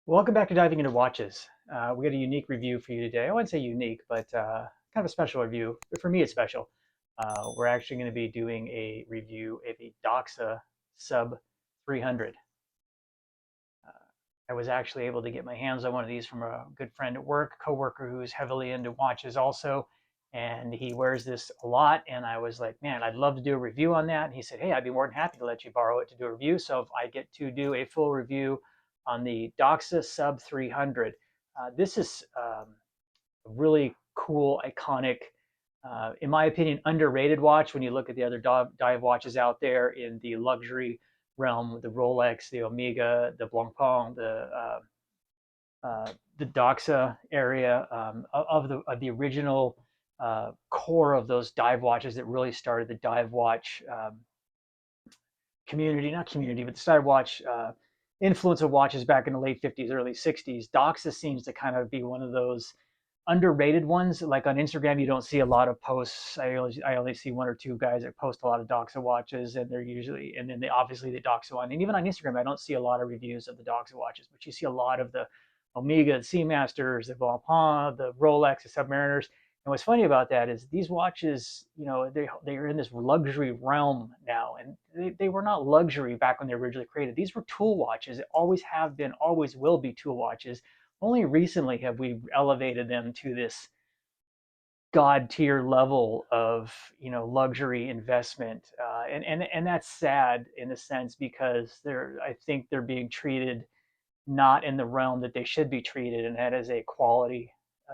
Welcome back to Diving into Watches. We got a unique review for you today. I wouldn't say unique, but kind of a special review. But for me, it's special. We're actually going to be doing a review of a Doxa Sub 300. Uh, I was actually able to get my hands on one of these from a good friend at work, coworker who's heavily into watches also, and he wears this a lot. And I was like, man, I'd love to do a review on that. And he said, hey, I'd be more than happy to let you borrow it to do a review. So if I get to do a full review on the Doxa Sub 300, this is a really cool, iconic, in my opinion, underrated watch when you look at the other dive watches out there in the luxury realm, the Rolex, the Omega, the Blancpain, the Doxa area of the original core of those dive watches that really started the dive watch community, not community, but the dive watch influence of watches back in the late 50s, early 60s. Doxa seems to kind of be one of those underrated ones. Like on Instagram, you don't see a lot of posts. I only see one or two guys that post a lot of Doxa watches, and they're usually, and then obviously the Doxa one. And even on Instagram, I don't see a lot of reviews of the Doxa watches, but you see a lot of the Omega, the Seamasters, the Blancpain, the Rolex, the Submariners. And what's funny about that is these watches, they are in this luxury realm now, and they were not luxury back when they were originally created. These were tool watches. They always have been, always will be tool watches. Only recently have we elevated them to this god tier level of luxury investment, and that's sad in a sense because I think they're being treated not in the realm that they should be treated, and that is a quality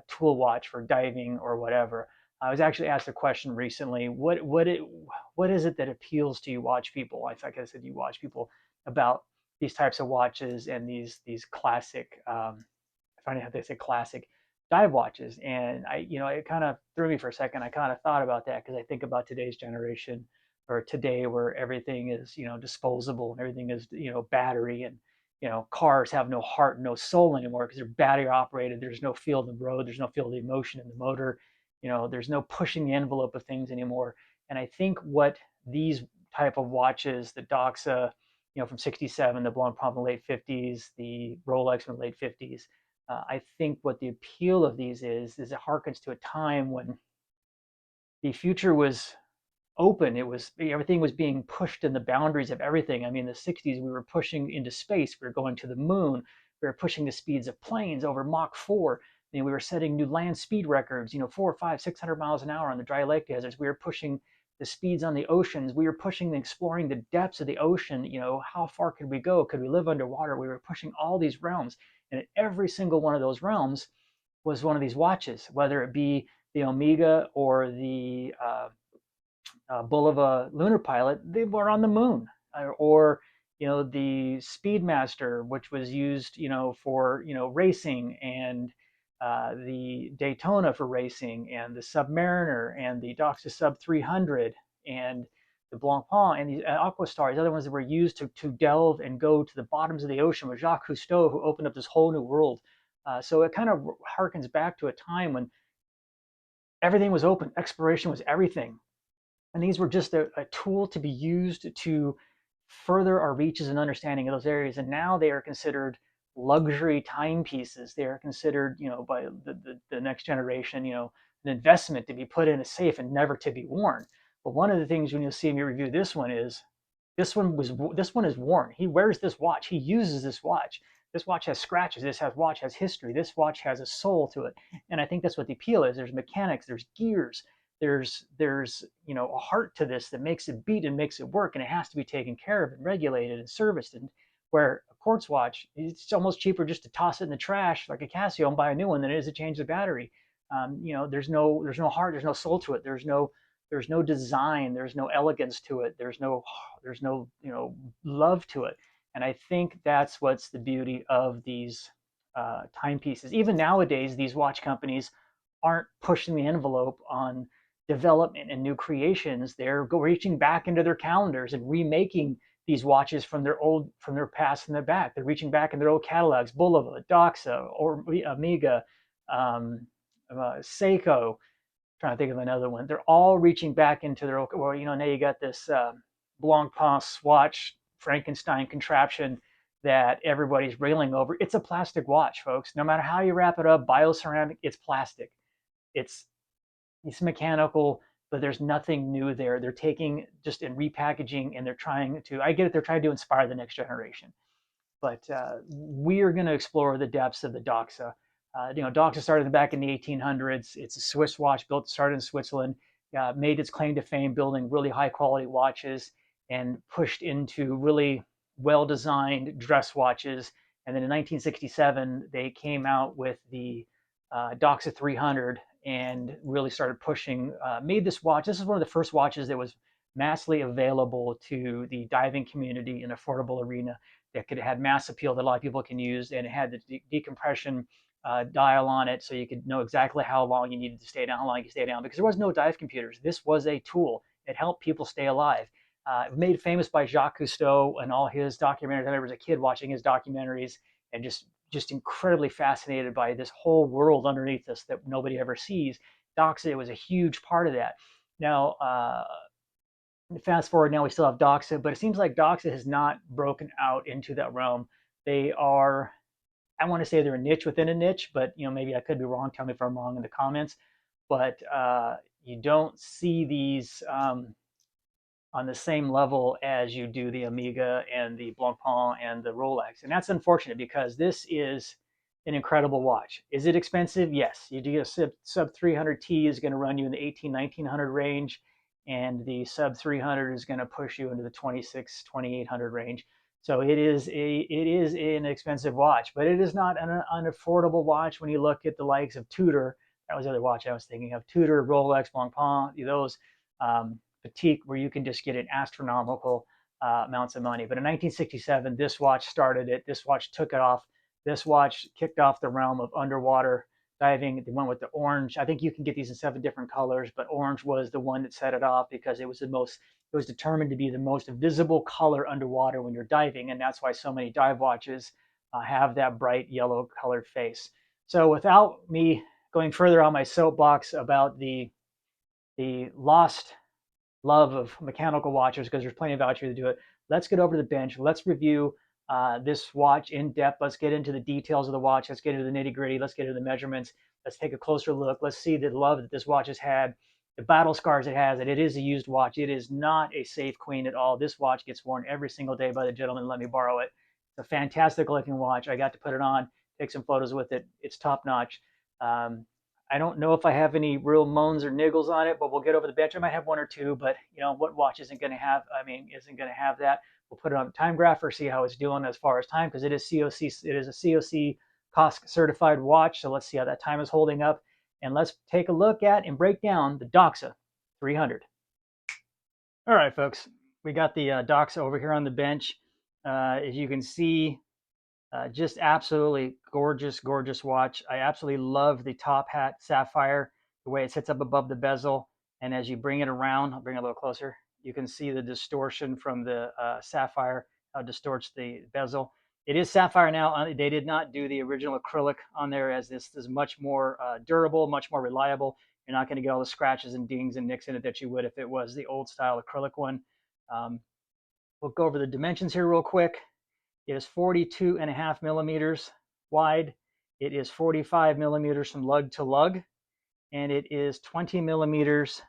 tool watch for diving or whatever. I was actually asked a question recently. What is it that appeals to you watch people? Like I said, you watch people about these types of watches and these classic. Funny how they say classic dive watches, and it kind of threw me for a second. I kind of thought about that because I think about today's generation or today where everything is disposable and everything is battery, and cars have no heart, no soul anymore because they're battery operated. There's no feel of the road. There's no feel of the emotion in the motor. There's no pushing the envelope of things anymore. And I think what these type of watches, the Doxa, from '67, the Blancpain in the late '50s, the Rolex in the late '50s. I think what the appeal of these is it harkens to a time when the future was open. It was everything was being pushed in the boundaries of everything. I mean, in the '60s, we were pushing into space. We were going to the moon. We were pushing the speeds of planes over Mach 4. We were setting new land speed records, 400, 500, 600 miles an hour on the dry lake deserts. We were pushing the speeds on the oceans. We were pushing and exploring the depths of the ocean. How far could we go? Could we live underwater? We were pushing all these realms. And in every single one of those realms was one of these watches, whether it be the Omega or the Bulova lunar pilot. They were on the moon, or the Speedmaster, which was used for racing, and the Daytona for racing, and the Submariner, and the Doxa Sub 300, and the Blancpain, and the Aquastar, these other ones that were used to delve and go to the bottoms of the ocean with Jacques Cousteau, who opened up this whole new world. So it kind of harkens back to a time when everything was open, exploration was everything. And these were just a tool to be used to further our reaches and understanding of those areas. And now they are considered luxury timepieces. They are considered, by the next generation, an investment to be put in a safe and never to be worn. But one of the things when you'll see me review this one is this one is worn. He wears this watch. He uses this watch. This watch has scratches. This watch has history. This watch has a soul to it. And I think that's what the appeal is. There's mechanics. There's gears. There's a heart to this that makes it beat and makes it work, and it has to be taken care of and regulated and serviced. And where a quartz watch, it's almost cheaper just to toss it in the trash like a Casio and buy a new one than it is to change the battery. There's no heart, there's no soul to it. There's no design, there's no elegance to it. There's no love to it. And I think that's what's the beauty of these timepieces. Even nowadays, these watch companies aren't pushing the envelope on development and new creations. They're reaching back into their calendars and remaking these watches from their past and their back. They're reaching back in their old catalogs, Bulova, Doxa, or Omega, Seiko. Trying to think of another one. They're all reaching back into their old. Well, now you got this Blancpain Swatch Frankenstein contraption, that everybody's railing over. It's a plastic watch, folks. No matter how you wrap it up, bioceramic, it's plastic. It's it's mechanical, but there's nothing new there. They're taking just in repackaging and they're trying to, I get it, they're trying to inspire the next generation. But we are going to explore the depths of the Doxa. Doxa started back in the 1800s. It's a Swiss watch started in Switzerland, made its claim to fame building really high quality watches and pushed into really well designed dress watches. And then in 1967, they came out with the Doxa 300 and really started pushing, made this watch. This is one of the first watches that was massively available to the diving community in affordable arena that could had mass appeal that a lot of people can use, and it had the decompression dial on it, so you could know exactly how long you needed to stay down, how long you stay down, because there was no dive computers. This was a tool. It helped people stay alive. Made famous by Jacques Cousteau and all his documentaries. I remember as a kid watching his documentaries and just incredibly fascinated by this whole world underneath us that nobody ever sees. Doxa was a huge part of that. Now, fast forward now, we still have Doxa, but it seems like Doxa has not broken out into that realm. They are, I want to say they're a niche within a niche, but maybe I could be wrong. Tell me if I'm wrong in the comments. But you don't see these on the same level as you do the Omega and the Blancpain and the Rolex. And that's unfortunate because this is an incredible watch. Is it expensive? Yes. You do a sub 300T is going to run you in the 1900 range, and the sub 300 is going to push you into the 2800 range. So it is an expensive watch, but it is not an unaffordable watch when you look at the likes of Tudor. That was the other watch I was thinking of. Tudor, Rolex, Blancpain, those boutique where you can just get an astronomical amounts of money. But in 1967, this watch started it. This watch took it off. This watch kicked off the realm of underwater diving. They went with the orange. I think you can get these in 7 different colors, but orange was the one that set it off because it was determined to be the most visible color underwater when you're diving, and that's why so many dive watches have that bright yellow colored face. So without me going further on my soapbox about the lost love of mechanical watches, because there's plenty of out here to do it, let's get over to the bench. Let's review this watch in depth. Let's get into the details of the watch. Let's get into the nitty gritty. Let's get into the measurements. Let's take a closer look. Let's see the love that this watch has had, the battle scars it has, and it is a used watch. It is not a safe queen at all. This watch gets worn every single day by the gentleman who let me borrow it. It's a fantastic looking watch. I got to put it on, take some photos with it. It's top notch. I don't know if I have any real moans or niggles on it, but we'll get over the bench. I might have one or two, but what watch isn't going to have that? We'll put it on a time grapher, see how it's doing as far as time, because it is COC. It is a COC COSC certified watch. So let's see how that time is holding up, and let's take a look at and break down the Doxa 300. All right, folks, we got the Doxa over here on the bench. As you can see, just absolutely gorgeous, gorgeous watch. I absolutely love the top hat sapphire, the way it sits up above the bezel. And as you bring it around, I'll bring it a little closer, you can see the distortion from the sapphire, how it distorts the bezel. It is sapphire now. They did not do the original acrylic on there, as this is much more durable, much more reliable. You're not going to get all the scratches and dings and nicks in it that you would if it was the old style acrylic one. We'll go over the dimensions here real quick. It is 42.5 millimeters wide. It is 45 millimeters from lug to lug, and it is 20 millimeters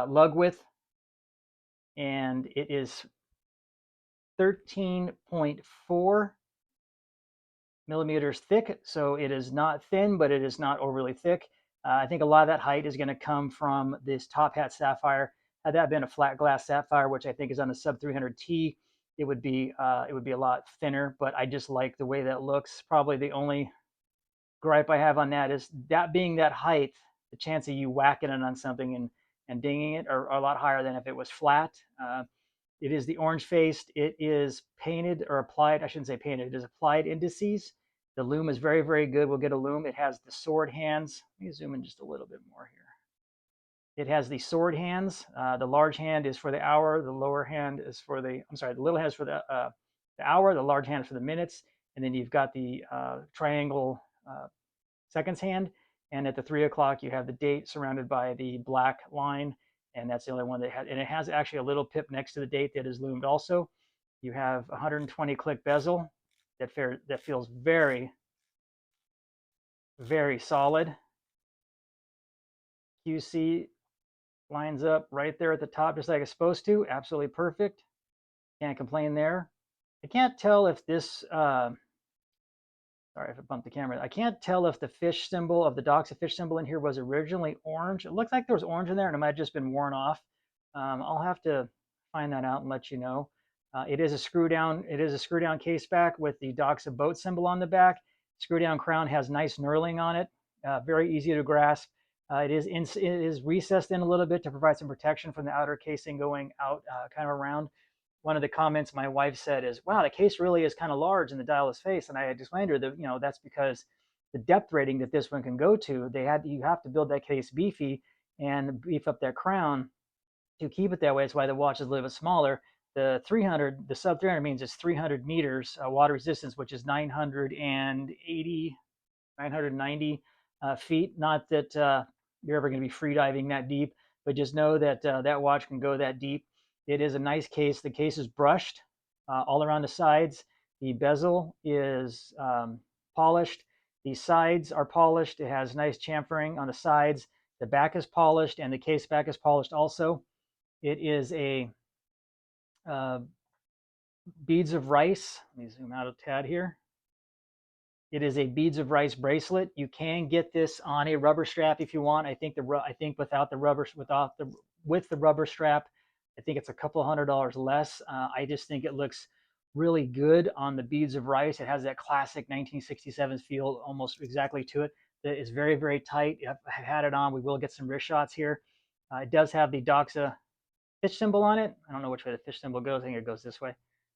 lug width, and it is 13.4 millimeters thick. So it is not thin, but it is not overly thick. I think a lot of that height is going to come from this top hat sapphire. Had that been a flat glass sapphire, which I think is on the sub 300T, it would be a lot thinner, but I just like the way that looks. Probably the only gripe I have on that is that being that height, the chance of you whacking it on something and dinging it are a lot higher than if it was flat. It is the orange faced. It is painted or applied. I shouldn't say painted. It is applied indices. The loom is very, very good. We'll get a loom. It has the sword hands. Let me zoom in just a little bit more here. It has the sword hands. The large hand is for the hour. The lower hand is for the, the little hand is for the hour. The large hand is for the minutes. And then you've got the triangle seconds hand. And at the 3 o'clock, you have the date surrounded by the black line. And that's the only one that has, and it has actually a little pip next to the date that is loomed also. You have 120 click bezel that feels very, very solid. QC lines up right there at the top, just like it's supposed to. Absolutely perfect. Can't complain there. I can't tell if this, sorry if I bumped the camera. I can't tell if the fish symbol of the Doxa fish symbol in here was originally orange. It looks like there was orange in there and it might have just been worn off. I'll have to find that out and let you know. It is a screw down. It is a screw down case back with the Doxa boat symbol on the back. Screw down crown has nice knurling on it. Very easy to grasp. It is recessed in a little bit to provide some protection from the outer casing going out kind of around. One of the comments my wife said is, "Wow, the case really is kind of large in the dialless face." And I had explained to her that that's because the depth rating that this one can go to, you have to build that case beefy and beef up that crown to keep it that way. That's why the watch is a little bit smaller. The sub 300 means it's 300 meters water resistance, which is 990 feet. Not that you're ever going to be free diving that deep, but just know that that watch can go that deep. It is a nice case. The case is brushed all around the sides. The bezel is polished. The sides are polished. It has nice chamfering on the sides. The back is polished, and the case back is polished also. It is a beads of rice. Let me zoom out a tad here. It is a beads of rice bracelet. You can get this on a rubber strap if you want. I think without the rubber with the rubber strap, I think it's a couple $100 less. I just think it looks really good on the beads of rice. It has that classic 1967 feel almost exactly to it. That is very, very tight. I've had it on. We will get some wrist shots here. It does have the Doxa fish symbol on it. I don't know which way the fish symbol goes. I think it goes this way.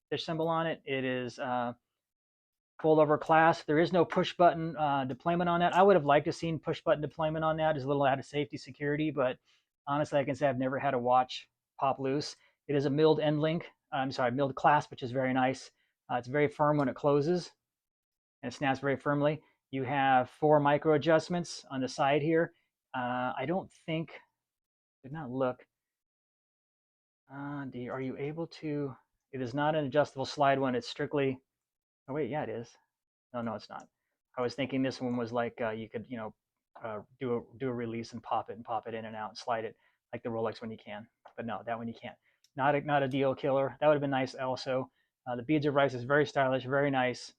Fish symbol on it. It is full over class. There is no push button deployment on that. I would have liked to have seen push button deployment on that as a little added safety security, but honestly, I can say I've never had a watch pop loose. It is a milled end link. Milled clasp, which is very nice. It's very firm when it closes, and it snaps very firmly. You have 4 micro adjustments on the side here. I don't think, did not look. Are you able to? It is not an adjustable slide one. It's strictly. Oh wait, yeah, it is. No, it's not. I was thinking this one was like you could, do a release and pop it in and out and slide it like the Rolex one you can. But no, that one you can't. Not a deal killer. That would have been nice also. The beads of rice is very stylish, very nice.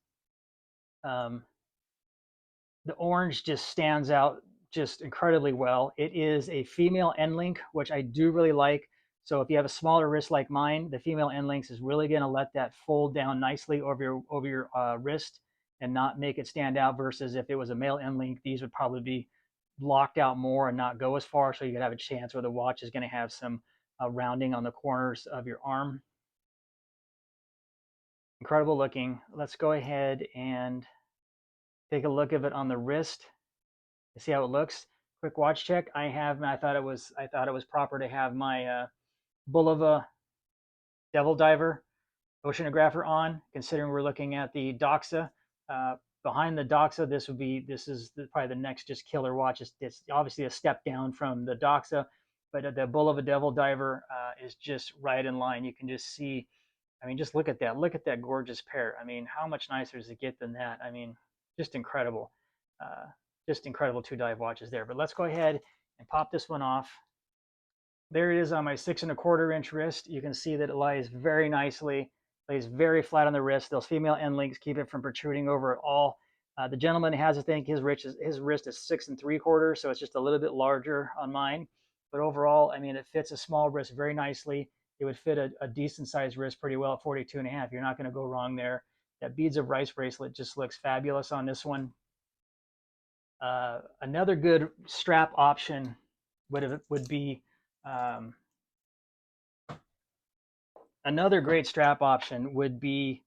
The orange just stands out just incredibly well. It is a female end link, which I do really like. So if you have a smaller wrist like mine, the female end links is really going to let that fold down nicely over your wrist and not make it stand out. Versus if it was a male end link, these would probably be locked out more and not go as far. So you could have a chance where the watch is going to have some rounding on the corners of your arm. Incredible looking. Let's go ahead and take a look at it on the wrist. See how it looks. Quick watch check. I thought it was proper to have my Bulova Devil Diver oceanographer on, considering we're looking at the Doxa. Behind the Doxa, this is probably the next just killer watch. It's obviously a step down from the Doxa, but the Bulova Devil Diver is just right in line. You can just see. I mean, just look at that. Look at that gorgeous pair. I mean, how much nicer does it get than that? I mean, just incredible. Just incredible 2 dive watches there. But let's go ahead and pop this one off. There it is on my 6 1/4 inch wrist. You can see that it lies very nicely, lays very flat on the wrist. Those female end links keep it from protruding over at all. The gentleman has, I think, his wrist is 6 3/4, so it's just a little bit larger on mine. But overall, I mean, it fits a small wrist very nicely. It would fit a decent sized wrist pretty well at 42.5. You're not going to go wrong there. That beads of rice bracelet just looks fabulous on this one. Another good strap option would be another great strap option would be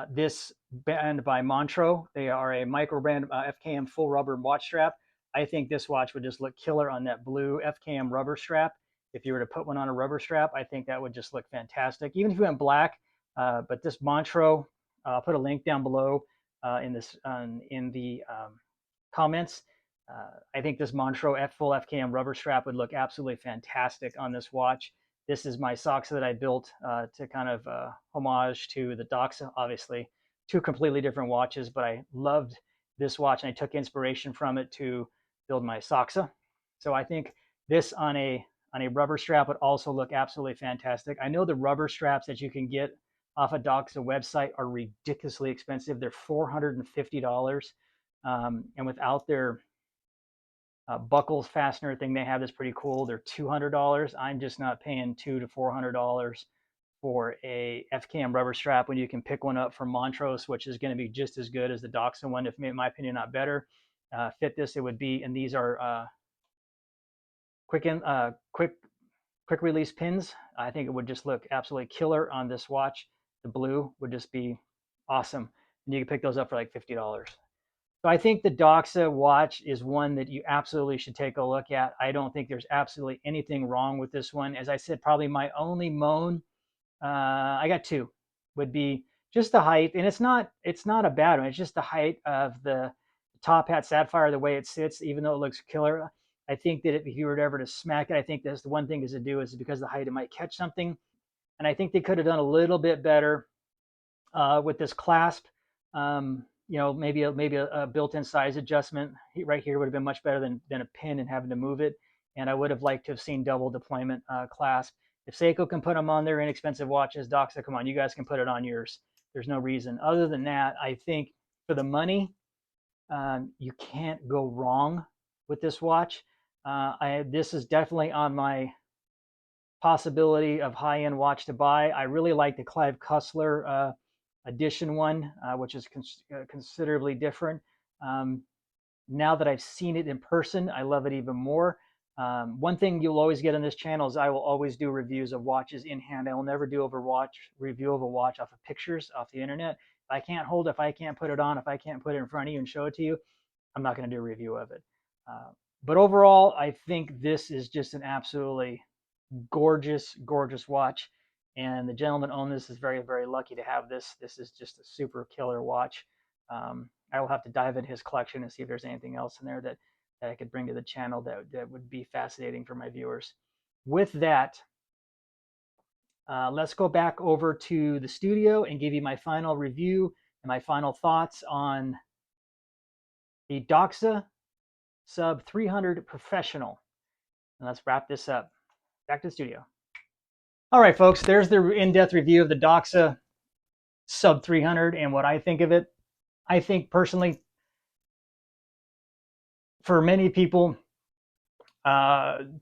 this band by Montreux. They are a micro brand FKM full rubber watch strap. I think this watch would just look killer on that blue FKM rubber strap. If you were to put one on a rubber strap, I think that would just look fantastic. Even if you went black, but this Montreux, I'll put a link down below in the comments. I think this Montreux full FKM rubber strap would look absolutely fantastic on this watch. This is my Soxa that I built to kind of homage to the Doxa, obviously. Two completely different watches, but I loved this watch and I took inspiration from it to build my Soxa. So I think this on a rubber strap would also look absolutely fantastic. I know the rubber straps that you can get off a Doxa website are ridiculously expensive. They're $450. And without their buckles fastener thing they have that's pretty cool, they're $200. I'm just not paying $200 to $400 for a FKM rubber strap when you can pick one up from Montrose, which is going to be just as good as the Doxa one, if in my opinion, not better. Fit this, it would be, and these are quick release pins. I think it would just look absolutely killer on this watch. The blue would just be awesome, and you can pick those up for like $50. So I think the Doxa watch is one that you absolutely should take a look at. I don't think there's absolutely anything wrong with this one. As I said, probably my only moan, I got two, would be just the height, and it's not a bad one. It's just the height of the top hat sapphire, the way it sits, even though it looks killer. I think that if you were ever to smack it, I think that's the one thing is to do is because of the height, it might catch something. And I think they could have done a little bit better with this clasp. You know, maybe a built-in size adjustment right here would have been much better than a pin and having to move it. And I would have liked to have seen double deployment clasp. If Seiko can put them on their inexpensive watches, Doxa, come on, you guys can put it on yours. There's no reason. Other than that, I think for the money, you can't go wrong with this watch. This is definitely on my possibility of high-end watch to buy. I really like the Clive Cussler edition one, which is considerably different. Now that I've seen it in person, I love it even more. One thing you'll always get on this channel is I will always do reviews of watches in hand. I will never do review of a watch off of pictures off the internet. If I can't hold it, if I can't put it on, if I can't put it in front of you and show it to you, I'm not going to do a review of it. But overall, I think this is just an absolutely gorgeous, gorgeous watch. And the gentleman owned this is very, very lucky to have this. This is just a super killer watch. I will have to dive into his collection and see if there's anything else in there that I could bring to the channel that would be fascinating for my viewers. With that, let's go back over to the studio and give you my final review and my final thoughts on the Doxa Sub 300 Professional. And let's wrap this up. Back to the studio. All right, folks, there's the in-depth review of the Doxa Sub 300 and what I think of it. I think personally, for many people,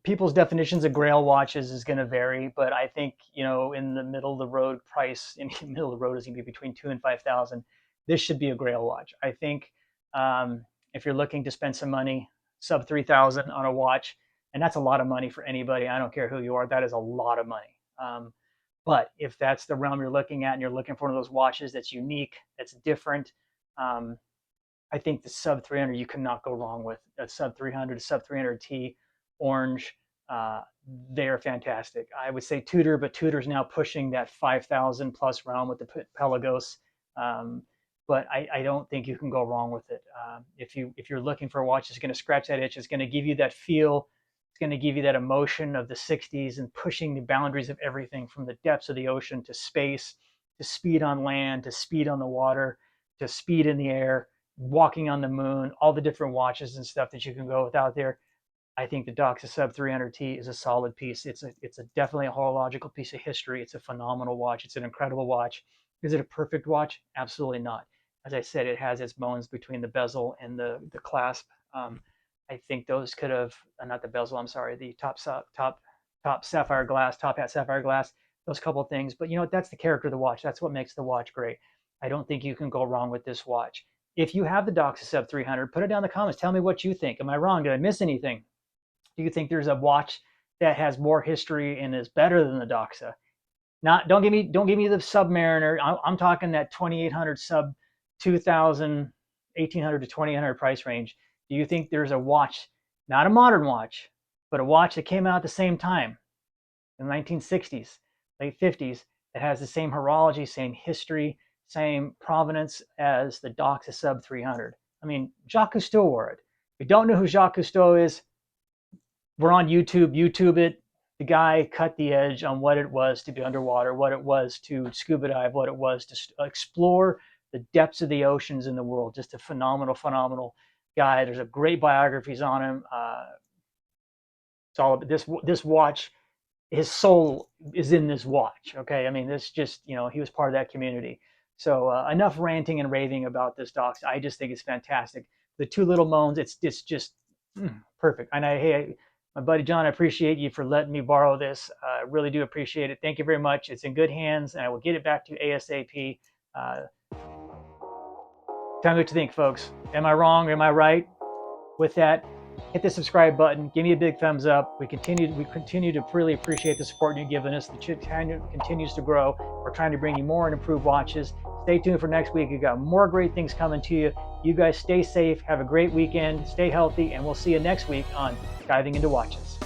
people's definitions of Grail watches is going to vary, but I think, you know, in the middle of the road price, in the middle of the road is going to be between $2,000 and $5,000. This should be a Grail watch. I think if you're looking to spend some money, sub 3,000 on a watch, and that's a lot of money for anybody. I don't care who you are. That is a lot of money. But if that's the realm you're looking at and you're looking for one of those watches that's unique, that's different, I think the sub 300 you cannot go wrong with. A sub 300, a sub 300T orange, they are fantastic. I would say Tudor, but Tudor's now pushing that 5,000 plus realm with the Pelagos. But I don't think you can go wrong with it. If you're looking for a watch that's going to scratch that itch, it's going to give you that feel, it's going to give you that emotion of the 60s and pushing the boundaries of everything from the depths of the ocean to space, to speed on land, to speed on the water, to speed in the air, walking on the moon, all the different watches and stuff that you can go with out there. I think the Doxa Sub 300T is a solid piece. It's definitely a horological piece of history. It's a phenomenal watch. It's an incredible watch. Is it a perfect watch? Absolutely not. As I said, it has its bones between the bezel and the clasp. I think those could have, not the bezel, I'm sorry, the top sapphire glass, top hat sapphire glass, those couple of things. But you know what? That's the character of the watch. That's what makes the watch great. I don't think you can go wrong with this watch. If you have the Doxa Sub 300, put it down in the comments. Tell me what you think. Am I wrong? Did I miss anything? Do you think there's a watch that has more history and is better than the Doxa? Don't give me the Submariner. I'm talking that 2,800 sub 2,000, 1,800 to 2,800 price range. Do you think there's a watch, not a modern watch, but a watch that came out at the same time in the 1960s, late 50s, that has the same horology, same history, same provenance as the Doxa Sub 300? I mean, Jacques Cousteau wore it. If you don't know who Jacques Cousteau is, we're on YouTube. YouTube it. the guy cut the edge on what it was to be underwater, what it was to scuba dive, what it was to explore the depths of the oceans in the world. Just a phenomenal, phenomenal guy. There's a great biographies on him. It's all this watch. His soul is in this watch. Okay, I mean, this just, he was part of that community. So enough ranting and raving about this Doxa. I just think it's fantastic. The two little moans, it's just perfect. And hey, my buddy John, I appreciate you for letting me borrow this. I really do appreciate it. Thank you very much. It's in good hands, and I will get it back to you ASAP. Tell me what you think, folks. Am I wrong? Am I right? With that, hit the subscribe button. Give me a big thumbs up. We continue to really appreciate the support you've given us. The channel continues to grow. We're trying to bring you more and improved watches. Stay tuned for next week. We've got more great things coming to you. You guys stay safe. Have a great weekend. Stay healthy, and we'll see you next week on Diving Into Watches.